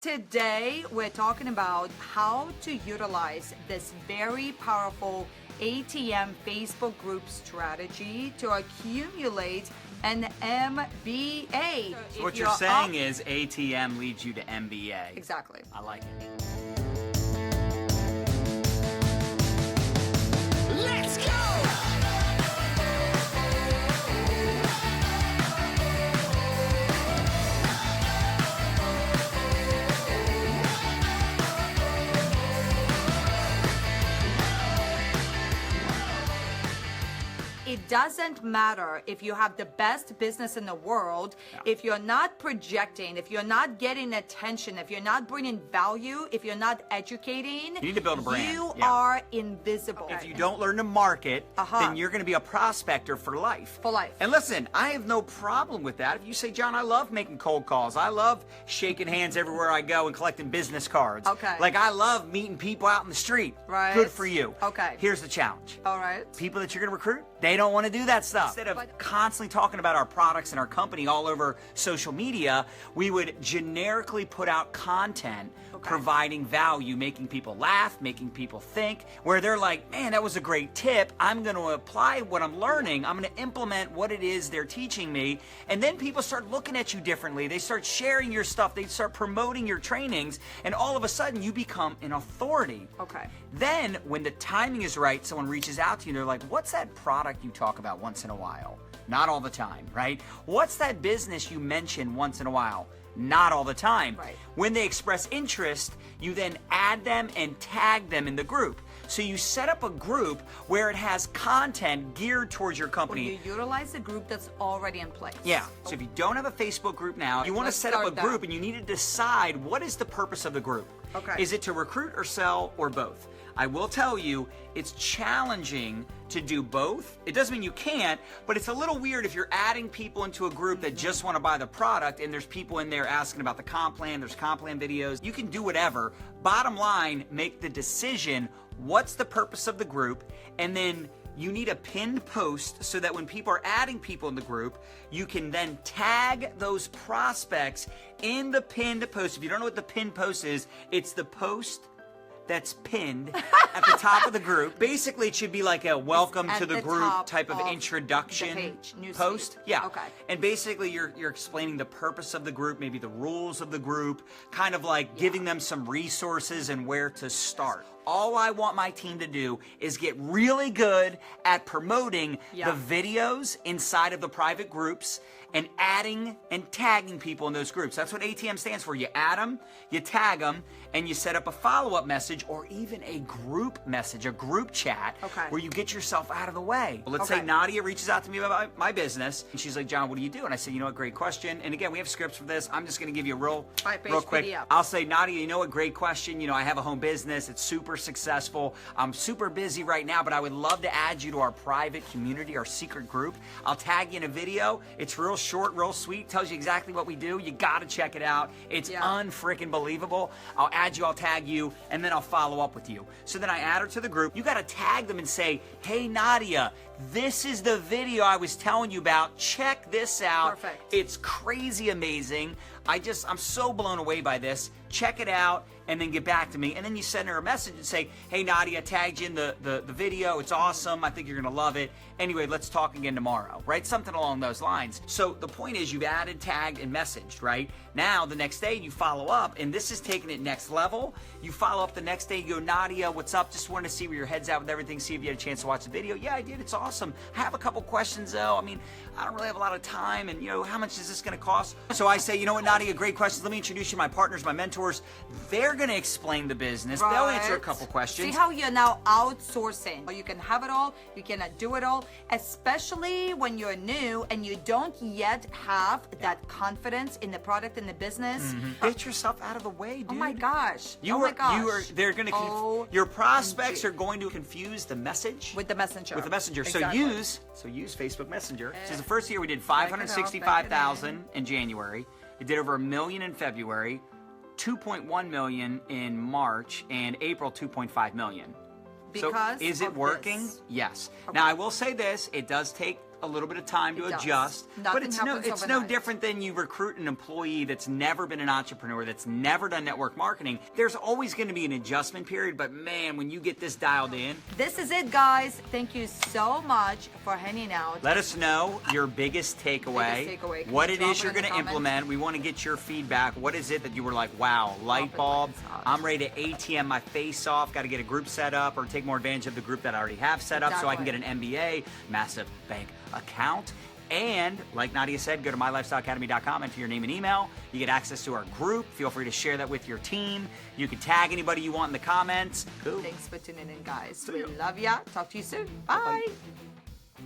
Today, we're talking about how to utilize this very powerful ATM Facebook group strategy to accumulate an MBA. So what you're saying is ATM leads you to MBA. Exactly. I like it. Let's go! It doesn't matter if you have the best business in the world, if you're not projecting, if you're not getting attention, if you're not bringing value, if you're not educating, You need to build a brand. you Yeah. are invisible. If you don't learn to market, then you're going to be a prospector for life. For life. And listen, I have no problem with that. If you say, John, I love making cold calls. I love shaking hands everywhere I go and collecting business cards. Okay. Like, I love meeting people out in the street. Right. Good for you. Okay. Here's the challenge. All right. People that you're going to recruit, they don't want to do that stuff. Instead of constantly talking about our products and our company all over social media, we would generically put out content providing value, making people laugh, making people think, where they're like, man, that was a great tip. I'm going to apply what I'm learning. I'm going to implement what it is they're teaching me. And then people start looking at you differently. They start sharing your stuff. They start promoting your trainings. And all of a sudden, you become an authority. Okay. Then, when the timing is right, someone reaches out to you and they're like, what's that product you talk about once in a while? Not all the time, right? What's that business you mention once in a while? Not all the time. Right. When they express interest, you then add them and tag them in the group. So you set up a group where it has content geared towards your company. You utilize a group that's already in place. Yeah. So if you don't have a Facebook group now, you want to Let's set up a start group that. and you need to decide what is the purpose of the group. Okay. Is it to recruit or sell or both? I will tell you, it's challenging to do both. It doesn't mean you can't, but it's a little weird if you're adding people into a group that just want to buy the product and there's people in there asking about the comp plan, there's comp plan videos. You can do whatever. Bottom line, make the decision, what's the purpose of the group, and then you need a pinned post so that when people are adding people in the group, you can then tag those prospects in the pinned post. If you don't know what the pinned post is, it's the post that's pinned at the top of the group. Basically, it should be like a welcome At to the the group top type of of introduction the page, news post. feed. Yeah. Okay. And basically, you're explaining the purpose of the group, maybe the rules of the group, kind of like giving them some resources and where to start. All I want my team to do is get really good at promoting the videos inside of the private groups and adding and tagging people in those groups. That's what ATM stands for. You add them, you tag them, and you set up a follow-up message or even a group message, a group chat, where you get yourself out of the way. Let's say Nadya reaches out to me about my business, and she's like, John, what do you do? And I say, you know what, great question. And again, we have scripts for this. I'm just going to give you a real quick. PDF. I'll say, Nadya, you know what, great question. You know, I have a home business. It's super successful. I'm super busy right now, but I would love to add you to our private community, our secret group. I'll tag you in a video. It's real short, real sweet, tells you exactly what we do. You got to check it out. It's unfreaking believable. I'll add you, I'll tag you, and then I'll follow up with you. So then I add her to the group. You got to tag them and say, hey, Nadya, this is the video I was telling you about. Check this out. Perfect. It's crazy amazing. I'm so blown away by this. Check it out and then get back to me. And then you send her a message and say, hey, Nadya, I tagged you in the video. It's awesome. I think you're going to love it. Anyway, let's talk again tomorrow, right? Something along those lines. So the point is you've added, tagged, and messaged, right? Now, the next day you follow up, and this is taking it next level. You follow up the next day. You go, Nadya, what's up? Just wanted to see where your head's at with everything, see if you had a chance to watch the video. Yeah, I did. It's awesome. I have a couple questions, though. I mean, I don't really have a lot of time, and, you know, how much is this going to cost? So I say, you know what, Nadya, great questions. Let me introduce you to my partners, my mentors. They're going to explain the business. They'll answer a couple questions. See how you're now outsourcing. You can have it all, you cannot do it all, especially when you're new and you don't yet have that confidence in the product and the business. Get yourself out of the way, dude. Oh my gosh. They're going to your prospects are going to confuse the message with the messenger. Exactly. So use Facebook Messenger. So the first year we did 565,000 in January. We did over $1 million in February, 2.1 million in March, and April 2.5 million. Because so is it working? This. Yes. Okay. Now I will say this, it does take a little bit of time to It does. adjust. Nothing But it's no happens different than you recruit an employee that's never been an entrepreneur, that's never done network marketing. There's always going to be an adjustment period, but man, when you get this dialed in. This is it, guys. Thank you so much for hanging out. Let us know your biggest takeaway, Can what you it drop is you're in the going to comments? implement. We want to get your feedback. What is it that you were like, wow, light bulb, I'm ready to ATM my face off, got to get a group set up or take more advantage of the group that I already have set up so I can get an MBA, massive bank account. And like Nadya said, go to mylifestyleacademy.com, enter your name and email. You get access to our group. Feel free to share that with your team. You can tag anybody you want in the comments. Cool. Thanks for tuning in, guys. We love ya. Talk to you soon. Bye. Bye.